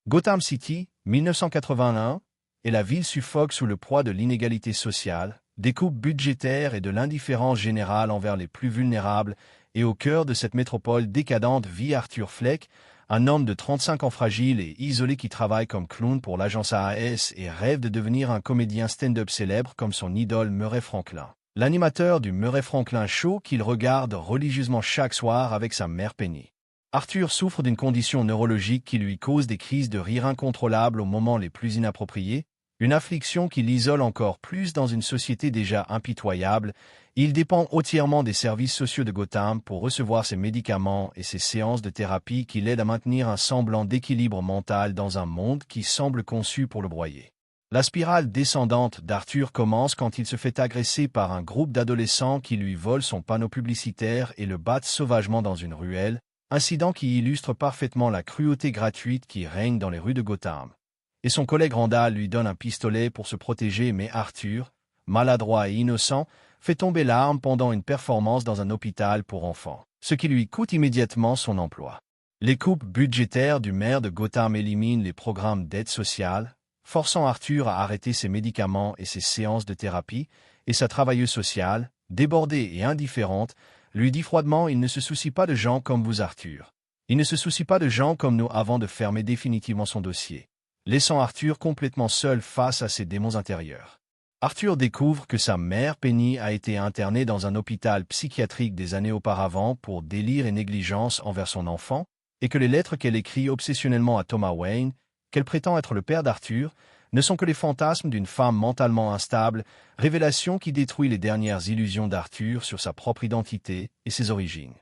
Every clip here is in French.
Gotham City, 1981, et la ville suffoque sous le poids de l'inégalité sociale, des coupes budgétaires et de l'indifférence générale envers les plus vulnérables, et au cœur de cette métropole décadente vit Arthur Fleck, un homme de 35 ans fragile et isolé qui travaille comme clown pour l'agence AAS et rêve de devenir un comédien stand-up célèbre comme son idole Murray Franklin. L'animateur du Murray Franklin Show qu'il regarde religieusement chaque soir avec sa mère Penny. Arthur souffre d'une condition neurologique qui lui cause des crises de rire incontrôlables aux moments les plus inappropriés, une affliction qui l'isole encore plus dans une société déjà impitoyable. Il dépend entièrement des services sociaux de Gotham pour recevoir ses médicaments et ses séances de thérapie qui l'aident à maintenir un semblant d'équilibre mental dans un monde qui semble conçu pour le broyer. La spirale descendante d'Arthur commence quand il se fait agresser par un groupe d'adolescents qui lui volent son panneau publicitaire et le battent sauvagement dans une ruelle, incident qui illustre parfaitement la cruauté gratuite qui règne dans les rues de Gotham. Et son collègue Randall lui donne un pistolet pour se protéger, mais Arthur, maladroit et innocent, fait tomber l'arme pendant une performance dans un hôpital pour enfants, ce qui lui coûte immédiatement son emploi. Les coupes budgétaires du maire de Gotham éliminent les programmes d'aide sociale, forçant Arthur à arrêter ses médicaments et ses séances de thérapie, et sa travailleuse sociale, débordée et indifférente, lui dit froidement « Il ne se soucie pas de gens comme vous, Arthur. Il ne se soucie pas de gens comme nous avant de fermer définitivement son dossier », laissant Arthur complètement seul face à ses démons intérieurs. Arthur découvre que sa mère Penny a été internée dans un hôpital psychiatrique des années auparavant pour délire et négligence envers son enfant, et que les lettres qu'elle écrit obsessionnellement à Thomas Wayne, qu'elle prétend être le père d'Arthur, ne sont que les fantasmes d'une femme mentalement instable, révélation qui détruit les dernières illusions d'Arthur sur sa propre identité et ses origines.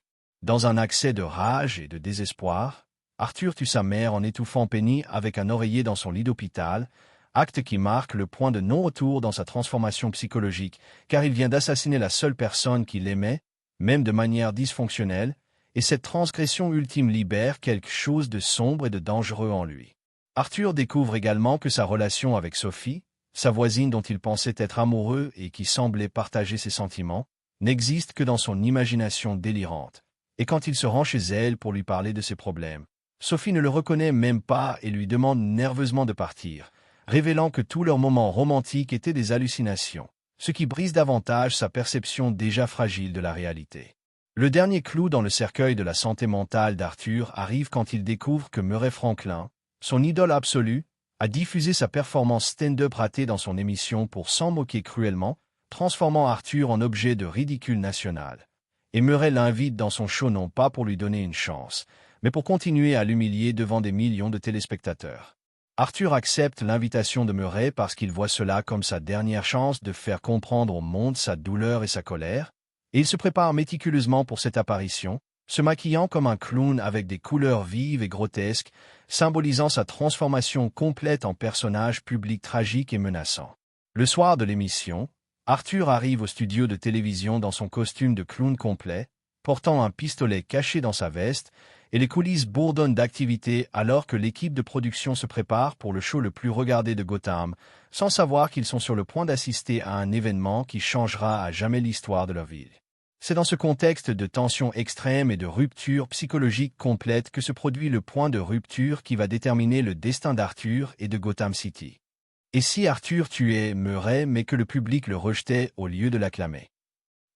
Dans un accès de rage et de désespoir, Arthur tue sa mère en étouffant Penny avec un oreiller dans son lit d'hôpital, acte qui marque le point de non-retour dans sa transformation psychologique, car il vient d'assassiner la seule personne qu'il aimait, même de manière dysfonctionnelle, et cette transgression ultime libère quelque chose de sombre et de dangereux en lui. Arthur découvre également que sa relation avec Sophie, sa voisine dont il pensait être amoureux et qui semblait partager ses sentiments, n'existe que dans son imagination délirante, et quand il se rend chez elle pour lui parler de ses problèmes, Sophie ne le reconnaît même pas et lui demande nerveusement de partir, révélant que tous leurs moments romantiques étaient des hallucinations, ce qui brise davantage sa perception déjà fragile de la réalité. Le dernier clou dans le cercueil de la santé mentale d'Arthur arrive quand il découvre que Murray Franklin, son idole absolue, a diffusé sa performance stand-up ratée dans son émission pour s'en moquer cruellement, transformant Arthur en objet de ridicule national. Et Murray l'invite dans son show non pas pour lui donner une chance, mais pour continuer à l'humilier devant des millions de téléspectateurs. Arthur accepte l'invitation de Murray parce qu'il voit cela comme sa dernière chance de faire comprendre au monde sa douleur et sa colère, et il se prépare méticuleusement pour cette apparition, se maquillant comme un clown avec des couleurs vives et grotesques, symbolisant sa transformation complète en personnage public tragique et menaçant. Le soir de l'émission, Arthur arrive au studio de télévision dans son costume de clown complet, portant un pistolet caché dans sa veste, et les coulisses bourdonnent d'activité alors que l'équipe de production se prépare pour le show le plus regardé de Gotham, sans savoir qu'ils sont sur le point d'assister à un événement qui changera à jamais l'histoire de leur ville. C'est dans ce contexte de tension extrême et de rupture psychologique complète que se produit le point de rupture qui va déterminer le destin d'Arthur et de Gotham City. Et si Arthur tuait Murray mais que le public le rejetait au lieu de l'acclamer?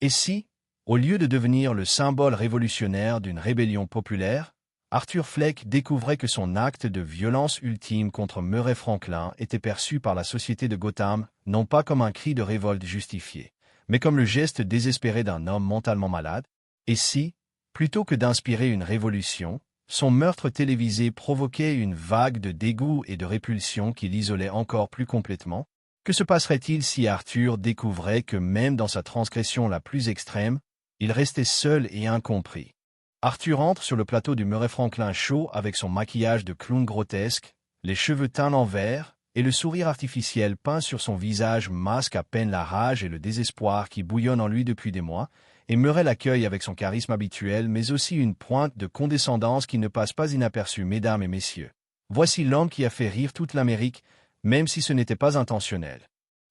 Et si, au lieu de devenir le symbole révolutionnaire d'une rébellion populaire, Arthur Fleck découvrait que son acte de violence ultime contre Murray Franklin était perçu par la société de Gotham non pas comme un cri de révolte justifié, mais comme le geste désespéré d'un homme mentalement malade? Et si, plutôt que d'inspirer une révolution, son meurtre télévisé provoquait une vague de dégoût et de répulsion qui l'isolait encore plus complètement? Que se passerait-il si Arthur découvrait que même dans sa transgression la plus extrême, il restait seul et incompris? Arthur entre sur le plateau du Murray Franklin Show avec son maquillage de clown grotesque, les cheveux teints en vert, et le sourire artificiel peint sur son visage masque à peine la rage et le désespoir qui bouillonnent en lui depuis des mois, et Murray l'accueille avec son charisme habituel mais aussi une pointe de condescendance qui ne passe pas inaperçue. Mesdames et messieurs, voici l'homme qui a fait rire toute l'Amérique, même si ce n'était pas intentionnel.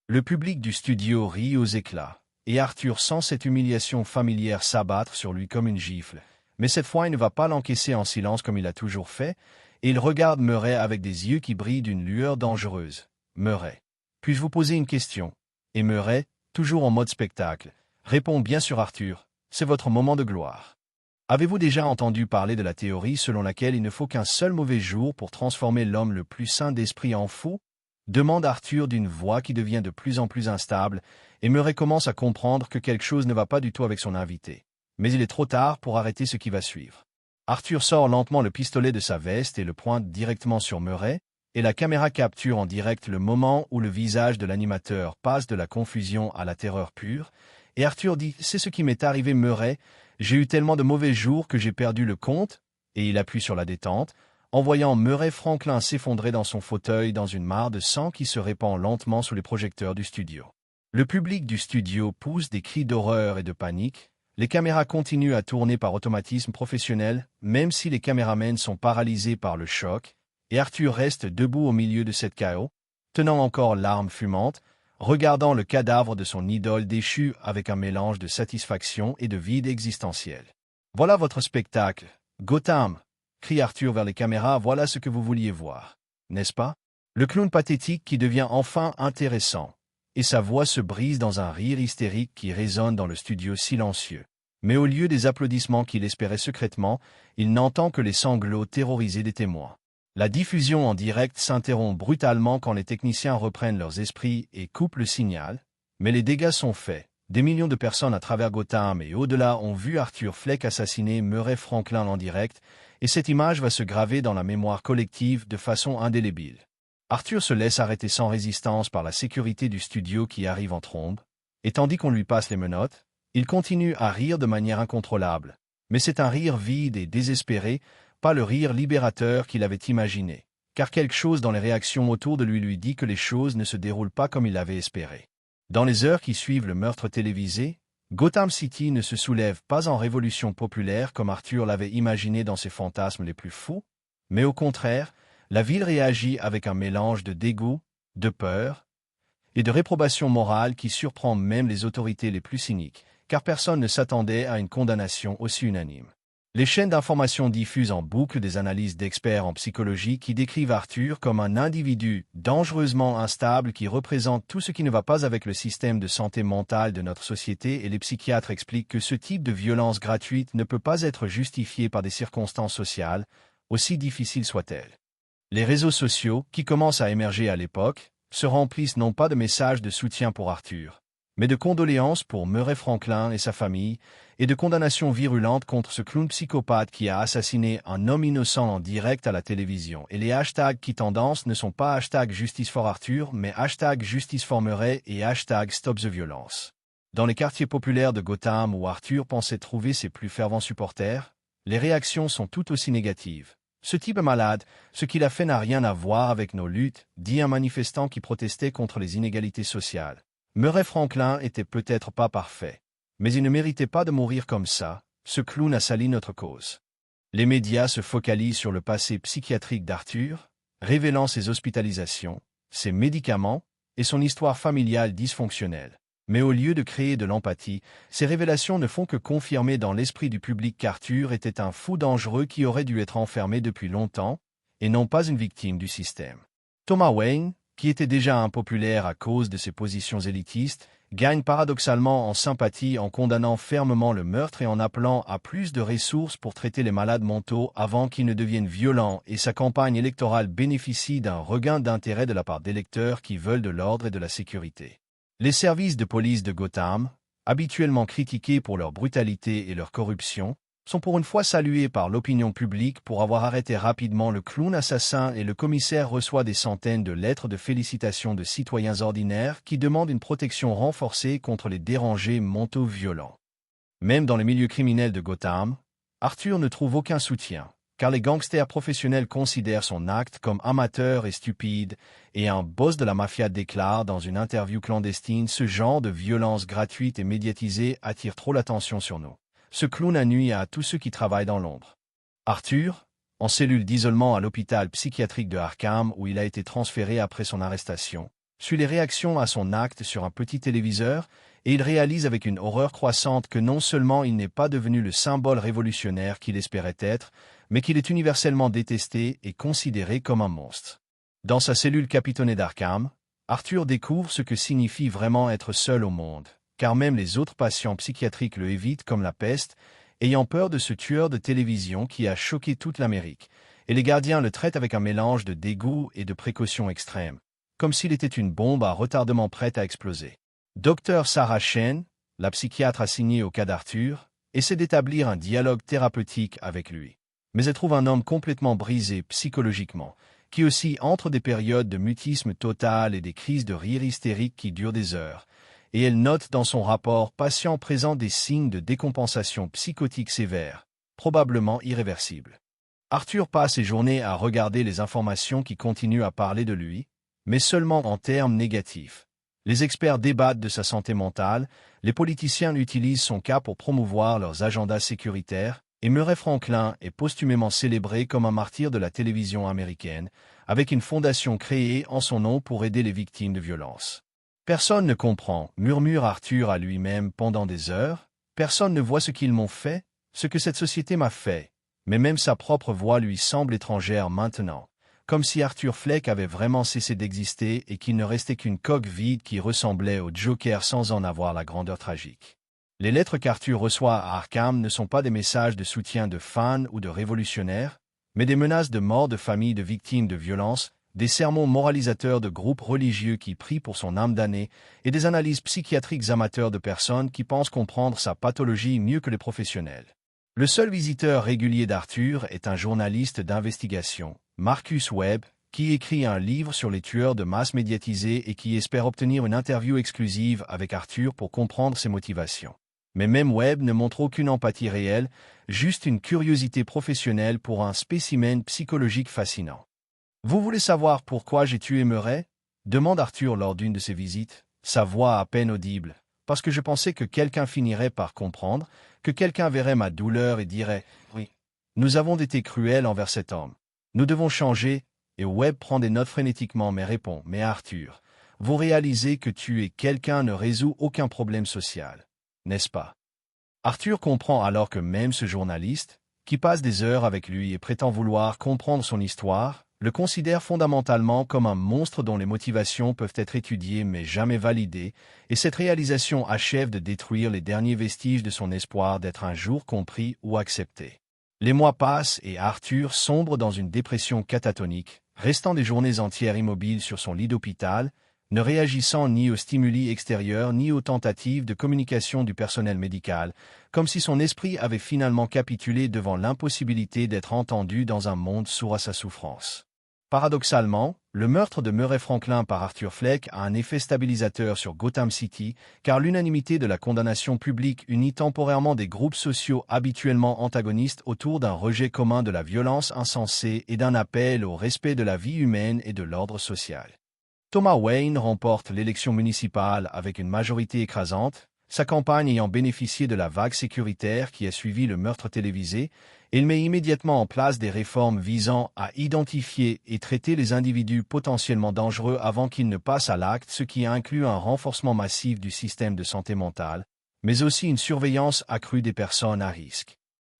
Le public du studio rit aux éclats, et Arthur sent cette humiliation familière s'abattre sur lui comme une gifle, mais cette fois il ne va pas l'encaisser en silence comme il a toujours fait, et il regarde Murray avec des yeux qui brillent d'une lueur dangereuse. Murray. Puis-je vous poser une question? Et Murray, toujours en mode spectacle, répond bien sûr Arthur, c'est votre moment de gloire. Avez-vous déjà entendu parler de la théorie selon laquelle il ne faut qu'un seul mauvais jour pour transformer l'homme le plus sain d'esprit en fou? Demande Arthur d'une voix qui devient de plus en plus instable, et Murray commence à comprendre que quelque chose ne va pas du tout avec son invité. Mais il est trop tard pour arrêter ce qui va suivre. Arthur sort lentement le pistolet de sa veste et le pointe directement sur Murray, et la caméra capture en direct le moment où le visage de l'animateur passe de la confusion à la terreur pure, et Arthur dit « C'est ce qui m'est arrivé Murray, j'ai eu tellement de mauvais jours que j'ai perdu le compte », et il appuie sur la détente, en voyant Murray Franklin s'effondrer dans son fauteuil dans une mare de sang qui se répand lentement sous les projecteurs du studio. Le public du studio pousse des cris d'horreur et de panique. Les caméras continuent à tourner par automatisme professionnel, même si les caméramens sont paralysés par le choc, et Arthur reste debout au milieu de cette chaos, tenant encore l'arme fumante, regardant le cadavre de son idole déchue avec un mélange de satisfaction et de vide existentiel. « Voilà votre spectacle, Gotham !» crie Arthur vers les caméras, « voilà ce que vous vouliez voir, n'est-ce pas? Le clown pathétique qui devient enfin intéressant, et sa voix se brise dans un rire hystérique qui résonne dans le studio silencieux. Mais au lieu des applaudissements qu'il espérait secrètement, il n'entend que les sanglots terrorisés des témoins. La diffusion en direct s'interrompt brutalement quand les techniciens reprennent leurs esprits et coupent le signal, mais les dégâts sont faits. Des millions de personnes à travers Gotham et au-delà ont vu Arthur Fleck assassiner Murray Franklin en direct, et cette image va se graver dans la mémoire collective de façon indélébile. Arthur se laisse arrêter sans résistance par la sécurité du studio qui arrive en trombe, et tandis qu'on lui passe les menottes, il continue à rire de manière incontrôlable. Mais c'est un rire vide et désespéré, pas le rire libérateur qu'il avait imaginé, car quelque chose dans les réactions autour de lui dit que les choses ne se déroulent pas comme il l'avait espéré. Dans les heures qui suivent le meurtre télévisé, Gotham City ne se soulève pas en révolution populaire comme Arthur l'avait imaginé dans ses fantasmes les plus fous, mais au contraire, la ville réagit avec un mélange de dégoût, de peur et de réprobation morale qui surprend même les autorités les plus cyniques, car personne ne s'attendait à une condamnation aussi unanime. Les chaînes d'information diffusent en boucle des analyses d'experts en psychologie qui décrivent Arthur comme un individu dangereusement instable qui représente tout ce qui ne va pas avec le système de santé mentale de notre société, et les psychiatres expliquent que ce type de violence gratuite ne peut pas être justifié par des circonstances sociales, aussi difficiles soient-elles. Les réseaux sociaux, qui commencent à émerger à l'époque, se remplissent non pas de messages de soutien pour Arthur, mais de condoléances pour Murray Franklin et sa famille, et de condamnations virulentes contre ce clown psychopathe qui a assassiné un homme innocent en direct à la télévision. Et les hashtags qui tendance ne sont pas hashtag Justice for Arthur, mais hashtag Justice for Murray et hashtag Stop the Violence. Dans les quartiers populaires de Gotham où Arthur pensait trouver ses plus fervents supporters, les réactions sont tout aussi négatives. Ce type est malade, ce qu'il a fait n'a rien à voir avec nos luttes, dit un manifestant qui protestait contre les inégalités sociales. Murray Franklin était peut-être pas parfait, mais il ne méritait pas de mourir comme ça, ce clown a sali notre cause. Les médias se focalisent sur le passé psychiatrique d'Arthur, révélant ses hospitalisations, ses médicaments et son histoire familiale dysfonctionnelle. Mais au lieu de créer de l'empathie, ces révélations ne font que confirmer dans l'esprit du public qu'Arthur était un fou dangereux qui aurait dû être enfermé depuis longtemps, et non pas une victime du système. Thomas Wayne, qui était déjà impopulaire à cause de ses positions élitistes, gagne paradoxalement en sympathie en condamnant fermement le meurtre et en appelant à plus de ressources pour traiter les malades mentaux avant qu'ils ne deviennent violents, et sa campagne électorale bénéficie d'un regain d'intérêt de la part d'électeurs qui veulent de l'ordre et de la sécurité. Les services de police de Gotham, habituellement critiqués pour leur brutalité et leur corruption, sont pour une fois salués par l'opinion publique pour avoir arrêté rapidement le clown assassin, et le commissaire reçoit des centaines de lettres de félicitations de citoyens ordinaires qui demandent une protection renforcée contre les dérangés mentaux violents. Même dans les milieux criminels de Gotham, Arthur ne trouve aucun soutien, car les gangsters professionnels considèrent son acte comme amateur et stupide, et un boss de la mafia déclare dans une interview clandestine: ce genre de violence gratuite et médiatisée attire trop l'attention sur nous. Ce clown a nuit à tous ceux qui travaillent dans l'ombre. Arthur, en cellule d'isolement à l'hôpital psychiatrique de Arkham où il a été transféré après son arrestation, suit les réactions à son acte sur un petit téléviseur, et il réalise avec une horreur croissante que non seulement il n'est pas devenu le symbole révolutionnaire qu'il espérait être, mais qu'il est universellement détesté et considéré comme un monstre. Dans sa cellule capitonnée d'Arkham, Arthur découvre ce que signifie vraiment être seul au monde, car même les autres patients psychiatriques le évitent comme la peste, ayant peur de ce tueur de télévision qui a choqué toute l'Amérique, et les gardiens le traitent avec un mélange de dégoût et de précaution extrême, comme s'il était une bombe à retardement prête à exploser. Dr Sarah Chen, la psychiatre assignée au cas d'Arthur, essaie d'établir un dialogue thérapeutique avec lui. Mais elle trouve un homme complètement brisé psychologiquement, qui aussi entre des périodes de mutisme total et des crises de rire hystérique qui durent des heures, et elle note dans son rapport patient présent des signes de décompensation psychotique sévère, probablement irréversibles. Arthur passe ses journées à regarder les informations qui continuent à parler de lui, mais seulement en termes négatifs. Les experts débattent de sa santé mentale, les politiciens utilisent son cas pour promouvoir leurs agendas sécuritaires, et Murray Franklin est posthumément célébré comme un martyr de la télévision américaine, avec une fondation créée en son nom pour aider les victimes de violences. Personne ne comprend, murmure Arthur à lui-même pendant des heures, personne ne voit ce qu'ils m'ont fait, ce que cette société m'a fait, mais même sa propre voix lui semble étrangère maintenant, comme si Arthur Fleck avait vraiment cessé d'exister et qu'il ne restait qu'une coque vide qui ressemblait au Joker sans en avoir la grandeur tragique. Les lettres qu'Arthur reçoit à Arkham ne sont pas des messages de soutien de fans ou de révolutionnaires, mais des menaces de mort de familles de victimes de violences, des sermons moralisateurs de groupes religieux qui prient pour son âme damnée et des analyses psychiatriques amateurs de personnes qui pensent comprendre sa pathologie mieux que les professionnels. Le seul visiteur régulier d'Arthur est un journaliste d'investigation, Marcus Webb, qui écrit un livre sur les tueurs de masse médiatisés et qui espère obtenir une interview exclusive avec Arthur pour comprendre ses motivations. Mais même Webb ne montre aucune empathie réelle, juste une curiosité professionnelle pour un spécimen psychologique fascinant. « Vous voulez savoir pourquoi j'ai tué Murray ?» demande Arthur lors d'une de ses visites, sa voix à peine audible, parce que je pensais que quelqu'un finirait par comprendre, que quelqu'un verrait ma douleur et dirait « Oui, nous avons été cruels envers cet homme. Nous devons changer. » Et Webb prend des notes frénétiquement mais répond « Mais Arthur, vous réalisez que tuer quelqu'un ne résout aucun problème social, n'est-ce pas ?» Arthur comprend alors que même ce journaliste, qui passe des heures avec lui et prétend vouloir comprendre son histoire, le considère fondamentalement comme un monstre dont les motivations peuvent être étudiées mais jamais validées, et cette réalisation achève de détruire les derniers vestiges de son espoir d'être un jour compris ou accepté. Les mois passent et Arthur sombre dans une dépression catatonique, restant des journées entières immobile sur son lit d'hôpital, ne réagissant ni aux stimuli extérieurs ni aux tentatives de communication du personnel médical, comme si son esprit avait finalement capitulé devant l'impossibilité d'être entendu dans un monde sourd à sa souffrance. Paradoxalement, le meurtre de Murray Franklin par Arthur Fleck a un effet stabilisateur sur Gotham City, car l'unanimité de la condamnation publique unit temporairement des groupes sociaux habituellement antagonistes autour d'un rejet commun de la violence insensée et d'un appel au respect de la vie humaine et de l'ordre social. Thomas Wayne remporte l'élection municipale avec une majorité écrasante, sa campagne ayant bénéficié de la vague sécuritaire qui a suivi le meurtre télévisé. Il met immédiatement en place des réformes visant à identifier et traiter les individus potentiellement dangereux avant qu'ils ne passent à l'acte, ce qui inclut un renforcement massif du système de santé mentale, mais aussi une surveillance accrue des personnes à risque.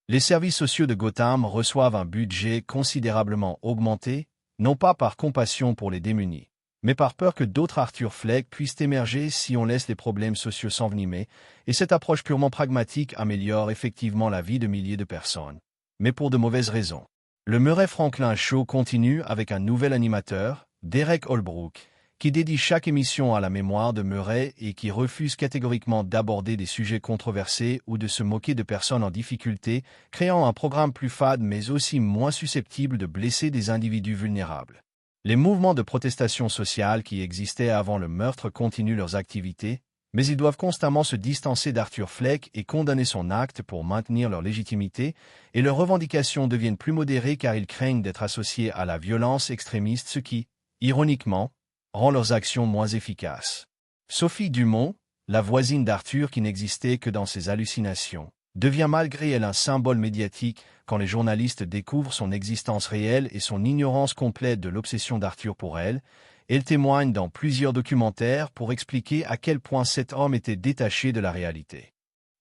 Les services sociaux de Gotham reçoivent un budget considérablement augmenté, non pas par compassion pour les démunis, mais par peur que d'autres Arthur Fleck puissent émerger si on laisse les problèmes sociaux s'envenimer, et cette approche purement pragmatique améliore effectivement la vie de milliers de personnes, mais pour de mauvaises raisons. Le Murray Franklin Show continue avec un nouvel animateur, Derek Holbrook, qui dédie chaque émission à la mémoire de Murray et qui refuse catégoriquement d'aborder des sujets controversés ou de se moquer de personnes en difficulté, créant un programme plus fade mais aussi moins susceptible de blesser des individus vulnérables. Les mouvements de protestation sociale qui existaient avant le meurtre continuent leurs activités, mais ils doivent constamment se distancer d'Arthur Fleck et condamner son acte pour maintenir leur légitimité, et leurs revendications deviennent plus modérées car ils craignent d'être associés à la violence extrémiste, ce qui, ironiquement, rend leurs actions moins efficaces. Sophie Dumont, la voisine d'Arthur qui n'existait que dans ses hallucinations, devient malgré elle un symbole médiatique quand les journalistes découvrent son existence réelle et son ignorance complète de l'obsession d'Arthur pour elle. Elle témoigne dans plusieurs documentaires pour expliquer à quel point cet homme était détaché de la réalité.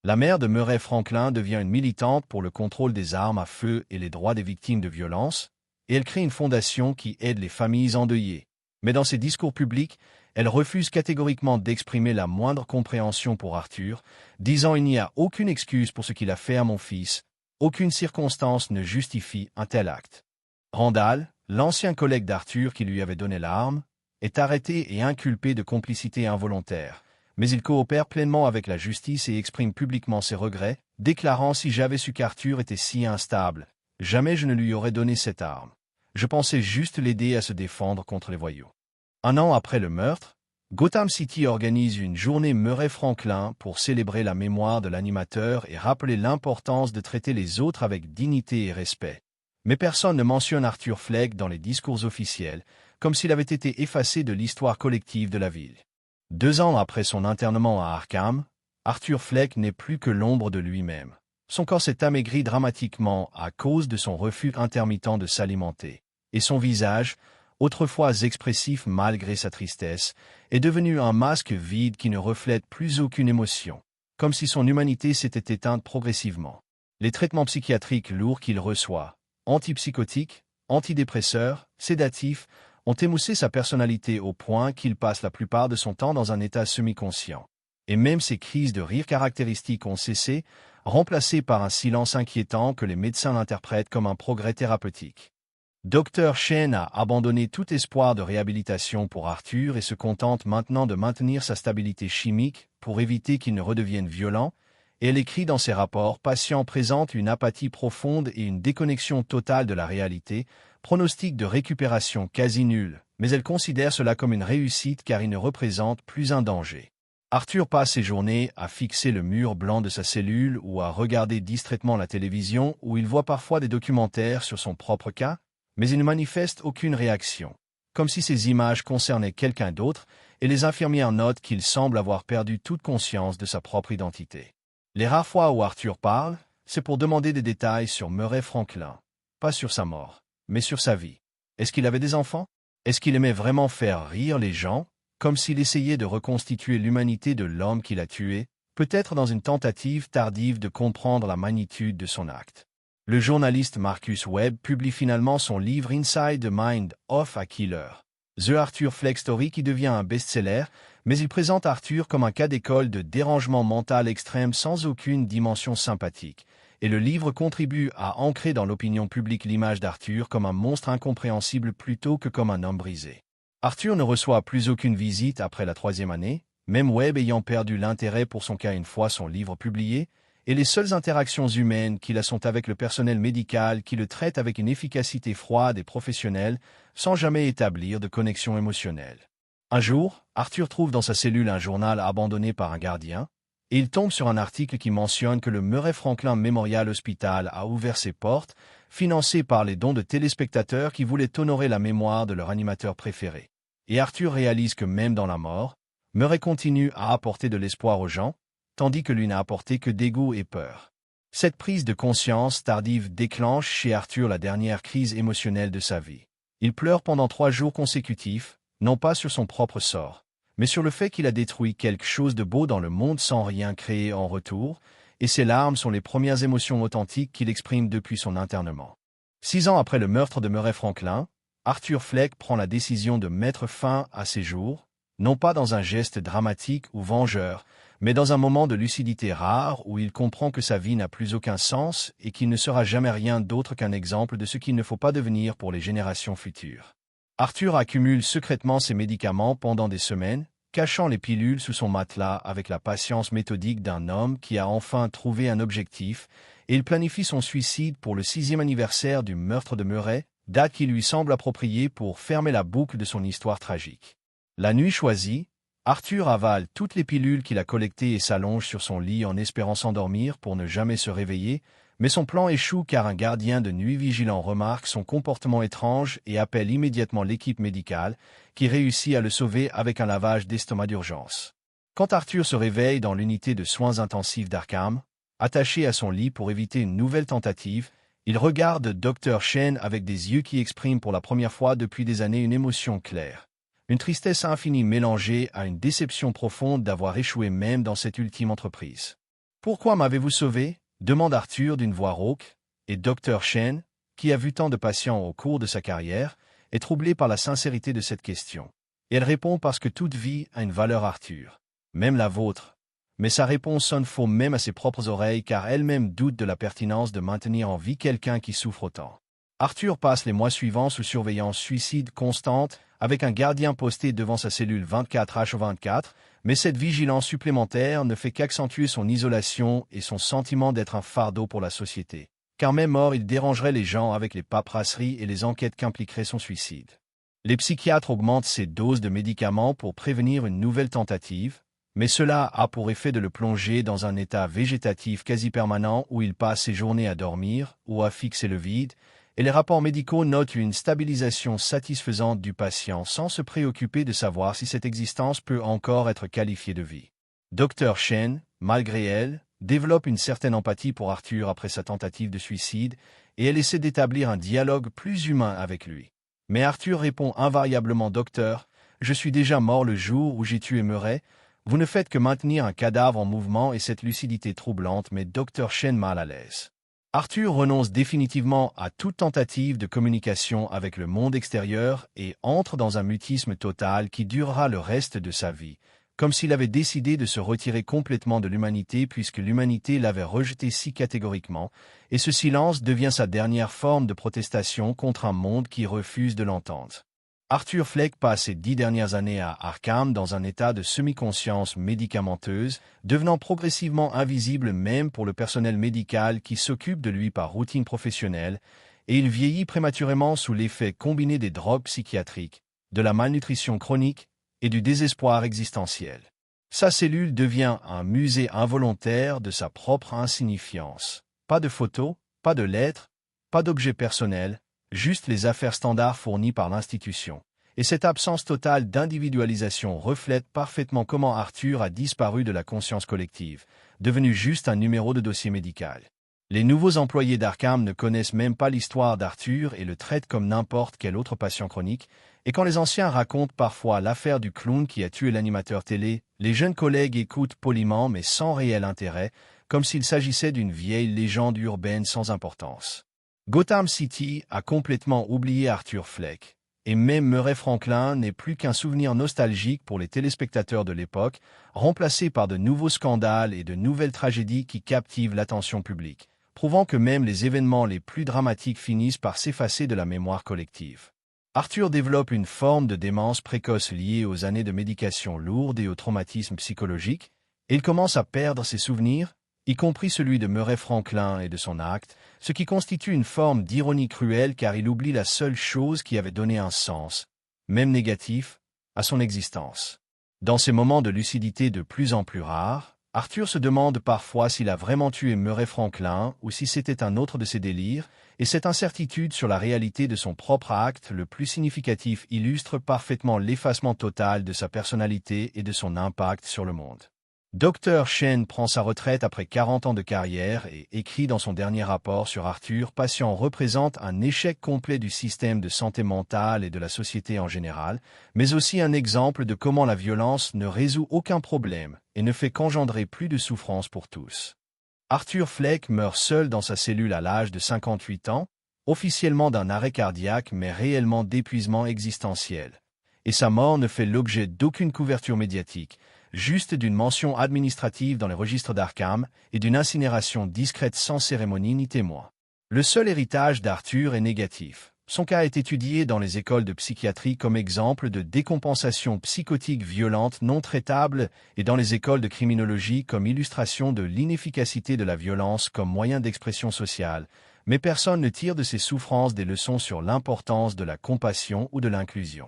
La mère de Murray Franklin devient une militante pour le contrôle des armes à feu et les droits des victimes de violences, et elle crée une fondation qui aide les familles endeuillées. Mais dans ses discours publics, elle refuse catégoriquement d'exprimer la moindre compréhension pour Arthur, disant il n'y a aucune excuse pour ce qu'il a fait à mon fils, aucune circonstance ne justifie un tel acte. Randall, l'ancien collègue d'Arthur qui lui avait donné l'arme, est arrêté et inculpé de complicité involontaire, mais il coopère pleinement avec la justice et exprime publiquement ses regrets, déclarant « Si j'avais su qu'Arthur était si instable, jamais je ne lui aurais donné cette arme. Je pensais juste l'aider à se défendre contre les voyous. » Un an après le meurtre, Gotham City organise une journée Murray Franklin pour célébrer la mémoire de l'animateur et rappeler l'importance de traiter les autres avec dignité et respect. Mais personne ne mentionne Arthur Fleck dans les discours officiels, comme s'il avait été effacé de l'histoire collective de la ville. 2 ans après son internement à Arkham, Arthur Fleck n'est plus que l'ombre de lui-même. Son corps s'est amaigri dramatiquement à cause de son refus intermittent de s'alimenter, et son visage, autrefois expressif malgré sa tristesse, est devenu un masque vide qui ne reflète plus aucune émotion, comme si son humanité s'était éteinte progressivement. Les traitements psychiatriques lourds qu'il reçoit, antipsychotiques, antidépresseurs, sédatifs, ont émoussé sa personnalité au point qu'il passe la plupart de son temps dans un état semi-conscient. Et même ses crises de rire caractéristiques ont cessé, remplacées par un silence inquiétant que les médecins interprètent comme un progrès thérapeutique. Dr. Chen a abandonné tout espoir de réhabilitation pour Arthur et se contente maintenant de maintenir sa stabilité chimique pour éviter qu'il ne redevienne violent, et elle écrit dans ses rapports « Patient présente une apathie profonde et une déconnexion totale de la réalité, pronostic de récupération quasi nul, mais elle considère cela comme une réussite car il ne représente plus un danger. » Arthur passe ses journées à fixer le mur blanc de sa cellule ou à regarder distraitement la télévision où il voit parfois des documentaires sur son propre cas, mais il ne manifeste aucune réaction, comme si ces images concernaient quelqu'un d'autre, et les infirmières notent qu'il semble avoir perdu toute conscience de sa propre identité. Les rares fois où Arthur parle, c'est pour demander des détails sur Murray Franklin, pas sur sa mort, mais sur sa vie. Est-ce qu'il avait des enfants? Est-ce qu'il aimait vraiment faire rire les gens, comme s'il essayait de reconstituer l'humanité de l'homme qu'il a tué, peut-être dans une tentative tardive de comprendre la magnitude de son acte? Le journaliste Marcus Webb publie finalement son livre Inside the Mind of a Killer, The Arthur Fleck Story, qui devient un best-seller, mais il présente Arthur comme un cas d'école de dérangement mental extrême sans aucune dimension sympathique, et le livre contribue à ancrer dans l'opinion publique l'image d'Arthur comme un monstre incompréhensible plutôt que comme un homme brisé. Arthur ne reçoit plus aucune visite après la 3e année, même Webb ayant perdu l'intérêt pour son cas une fois son livre publié, et les seules interactions humaines qu'il a sont avec le personnel médical qui le traite avec une efficacité froide et professionnelle, sans jamais établir de connexion émotionnelle. Un jour, Arthur trouve dans sa cellule un journal abandonné par un gardien, et il tombe sur un article qui mentionne que le Murray Franklin Memorial Hospital a ouvert ses portes, financé par les dons de téléspectateurs qui voulaient honorer la mémoire de leur animateur préféré. Et Arthur réalise que même dans la mort, Murray continue à apporter de l'espoir aux gens, tandis que lui n'a apporté que dégoût et peur. Cette prise de conscience tardive déclenche chez Arthur la dernière crise émotionnelle de sa vie. Il pleure pendant 3 jours consécutifs, non pas sur son propre sort, mais sur le fait qu'il a détruit quelque chose de beau dans le monde sans rien créer en retour, et ses larmes sont les premières émotions authentiques qu'il exprime depuis son internement. 6 ans après le meurtre de Murray Franklin, Arthur Fleck prend la décision de mettre fin à ses jours, non pas dans un geste dramatique ou vengeur, mais dans un moment de lucidité rare où il comprend que sa vie n'a plus aucun sens et qu'il ne sera jamais rien d'autre qu'un exemple de ce qu'il ne faut pas devenir pour les générations futures. Arthur accumule secrètement ses médicaments pendant des semaines, cachant les pilules sous son matelas avec la patience méthodique d'un homme qui a enfin trouvé un objectif, et il planifie son suicide pour le 6e anniversaire du meurtre de Murray, date qui lui semble appropriée pour fermer la boucle de son histoire tragique. La nuit choisie, Arthur avale toutes les pilules qu'il a collectées et s'allonge sur son lit en espérant s'endormir pour ne jamais se réveiller, mais son plan échoue car un gardien de nuit vigilant remarque son comportement étrange et appelle immédiatement l'équipe médicale, qui réussit à le sauver avec un lavage d'estomac d'urgence. Quand Arthur se réveille dans l'unité de soins intensifs d'Arkham, attaché à son lit pour éviter une nouvelle tentative, il regarde Dr. Chen avec des yeux qui expriment pour la première fois depuis des années une émotion claire. Une tristesse infinie mélangée à une déception profonde d'avoir échoué même dans cette ultime entreprise. Pourquoi m'avez-vous sauvé? Demande Arthur d'une voix rauque, et Dr. Chen, qui a vu tant de patients au cours de sa carrière, est troublé par la sincérité de cette question. Et elle répond parce que toute vie a une valeur, Arthur. Même la vôtre. Mais sa réponse sonne faux même à ses propres oreilles car elle-même doute de la pertinence de maintenir en vie quelqu'un qui souffre autant. Arthur passe les mois suivants sous surveillance suicide constante, avec un gardien posté devant sa cellule 24h24, mais cette vigilance supplémentaire ne fait qu'accentuer son isolation et son sentiment d'être un fardeau pour la société. Car même mort, il dérangerait les gens avec les paperasseries et les enquêtes qu'impliquerait son suicide. Les psychiatres augmentent ses doses de médicaments pour prévenir une nouvelle tentative, mais cela a pour effet de le plonger dans un état végétatif quasi permanent où il passe ses journées à dormir ou à fixer le vide, et les rapports médicaux notent une stabilisation satisfaisante du patient sans se préoccuper de savoir si cette existence peut encore être qualifiée de vie. Dr. Chen, malgré elle, développe une certaine empathie pour Arthur après sa tentative de suicide et elle essaie d'établir un dialogue plus humain avec lui. Mais Arthur répond invariablement « Docteur, je suis déjà mort le jour où j'ai tué Murray. Vous ne faites que maintenir un cadavre en mouvement et cette lucidité troublante met Dr. Chen mal à l'aise. » Arthur renonce définitivement à toute tentative de communication avec le monde extérieur et entre dans un mutisme total qui durera le reste de sa vie, comme s'il avait décidé de se retirer complètement de l'humanité puisque l'humanité l'avait rejeté si catégoriquement, et ce silence devient sa dernière forme de protestation contre un monde qui refuse de l'entendre. Arthur Fleck passe ses 10 dernières années à Arkham dans un état de semi-conscience médicamenteuse, devenant progressivement invisible même pour le personnel médical qui s'occupe de lui par routine professionnelle, et il vieillit prématurément sous l'effet combiné des drogues psychiatriques, de la malnutrition chronique et du désespoir existentiel. Sa cellule devient un musée involontaire de sa propre insignifiance. Pas de photos, pas de lettres, pas d'objets personnels, juste les affaires standards fournies par l'institution. Et cette absence totale d'individualisation reflète parfaitement comment Arthur a disparu de la conscience collective, devenu juste un numéro de dossier médical. Les nouveaux employés d'Arkham ne connaissent même pas l'histoire d'Arthur et le traitent comme n'importe quel autre patient chronique, et quand les anciens racontent parfois l'affaire du clown qui a tué l'animateur télé, les jeunes collègues écoutent poliment mais sans réel intérêt, comme s'il s'agissait d'une vieille légende urbaine sans importance. Gotham City a complètement oublié Arthur Fleck, et même Murray Franklin n'est plus qu'un souvenir nostalgique pour les téléspectateurs de l'époque, remplacé par de nouveaux scandales et de nouvelles tragédies qui captivent l'attention publique, prouvant que même les événements les plus dramatiques finissent par s'effacer de la mémoire collective. Arthur développe une forme de démence précoce liée aux années de médication lourde et au traumatisme psychologique, et il commence à perdre ses souvenirs, y compris celui de Murray Franklin et de son acte, ce qui constitue une forme d'ironie cruelle car il oublie la seule chose qui avait donné un sens, même négatif, à son existence. Dans ces moments de lucidité de plus en plus rares, Arthur se demande parfois s'il a vraiment tué Murray Franklin ou si c'était un autre de ses délires, et cette incertitude sur la réalité de son propre acte le plus significatif illustre parfaitement l'effacement total de sa personnalité et de son impact sur le monde. Dr. Chen prend sa retraite après 40 ans de carrière et écrit dans son dernier rapport sur Arthur, patient représente un échec complet du système de santé mentale et de la société en général, mais aussi un exemple de comment la violence ne résout aucun problème et ne fait qu'engendrer plus de souffrance pour tous. Arthur Fleck meurt seul dans sa cellule à l'âge de 58 ans, officiellement d'un arrêt cardiaque mais réellement d'épuisement existentiel. Et sa mort ne fait l'objet d'aucune couverture médiatique, juste d'une mention administrative dans les registres d'Arkham et d'une incinération discrète sans cérémonie ni témoin. Le seul héritage d'Arthur est négatif. Son cas est étudié dans les écoles de psychiatrie comme exemple de décompensation psychotique violente non traitable et dans les écoles de criminologie comme illustration de l'inefficacité de la violence comme moyen d'expression sociale, mais personne ne tire de ses souffrances des leçons sur l'importance de la compassion ou de l'inclusion.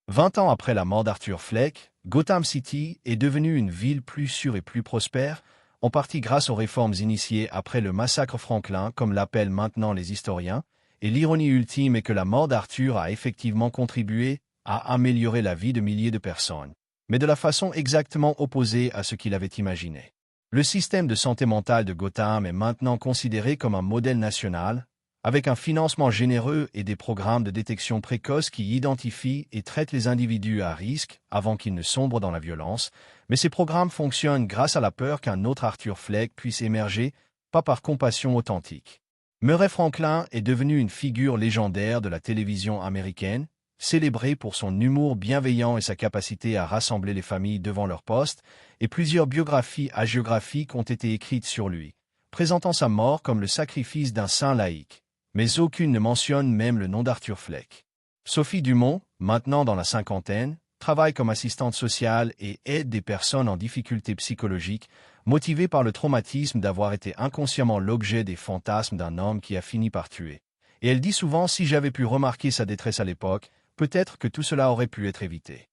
20 ans après la mort d'Arthur Fleck, Gotham City est devenue une ville plus sûre et plus prospère, en partie grâce aux réformes initiées après le massacre Franklin, comme l'appellent maintenant les historiens, et l'ironie ultime est que la mort d'Arthur a effectivement contribué à améliorer la vie de milliers de personnes, mais de la façon exactement opposée à ce qu'il avait imaginé. Le système de santé mentale de Gotham est maintenant considéré comme un modèle national, Avec un financement généreux et des programmes de détection précoce qui identifient et traitent les individus à risque avant qu'ils ne sombrent dans la violence, mais ces programmes fonctionnent grâce à la peur qu'un autre Arthur Fleck puisse émerger, pas par compassion authentique. Murray Franklin est devenu une figure légendaire de la télévision américaine, célébré pour son humour bienveillant et sa capacité à rassembler les familles devant leur poste, et plusieurs biographies hagiographiques ont été écrites sur lui, présentant sa mort comme le sacrifice d'un saint laïque. Mais aucune ne mentionne même le nom d'Arthur Fleck. Sophie Dumont, maintenant dans la cinquantaine, travaille comme assistante sociale et aide des personnes en difficulté psychologique, motivée par le traumatisme d'avoir été inconsciemment l'objet des fantasmes d'un homme qui a fini par tuer. Et elle dit souvent « si j'avais pu remarquer sa détresse à l'époque, peut-être que tout cela aurait pu être évité ».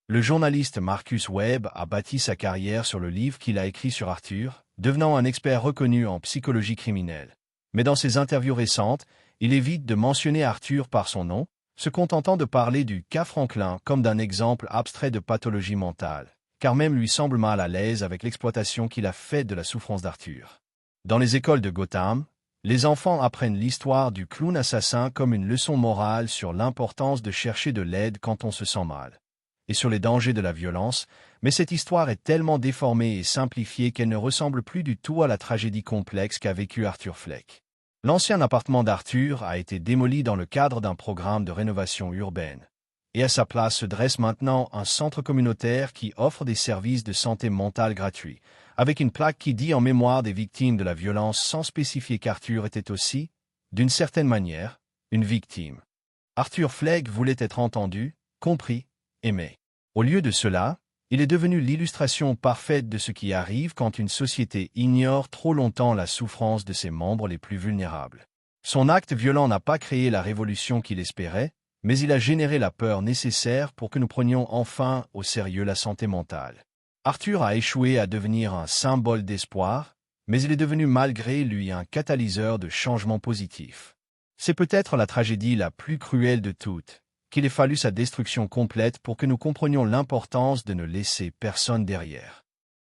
Le journaliste Marcus Webb a bâti sa carrière sur le livre qu'il a écrit sur Arthur, devenant un expert reconnu en psychologie criminelle. Mais dans ses interviews récentes, il évite de mentionner Arthur par son nom, se contentant de parler du cas Franklin comme d'un exemple abstrait de pathologie mentale, car même lui semble mal à l'aise avec l'exploitation qu'il a faite de la souffrance d'Arthur. Dans les écoles de Gotham, les enfants apprennent l'histoire du clown assassin comme une leçon morale sur l'importance de chercher de l'aide quand on se sent mal, et sur les dangers de la violence, mais cette histoire est tellement déformée et simplifiée qu'elle ne ressemble plus du tout à la tragédie complexe qu'a vécue Arthur Fleck. L'ancien appartement d'Arthur a été démoli dans le cadre d'un programme de rénovation urbaine. Et à sa place se dresse maintenant un centre communautaire qui offre des services de santé mentale gratuits, avec une plaque qui dit en mémoire des victimes de la violence sans spécifier qu'Arthur était aussi, d'une certaine manière, une victime. Arthur Fleck voulait être entendu, compris, aimé. Au lieu de cela, il est devenu l'illustration parfaite de ce qui arrive quand une société ignore trop longtemps la souffrance de ses membres les plus vulnérables. Son acte violent n'a pas créé la révolution qu'il espérait, mais il a généré la peur nécessaire pour que nous prenions enfin au sérieux la santé mentale. Arthur a échoué à devenir un symbole d'espoir, mais il est devenu malgré lui un catalyseur de changement positif. C'est peut-être la tragédie la plus cruelle de toutes, qu'il ait fallu sa destruction complète pour que nous comprenions l'importance de ne laisser personne derrière.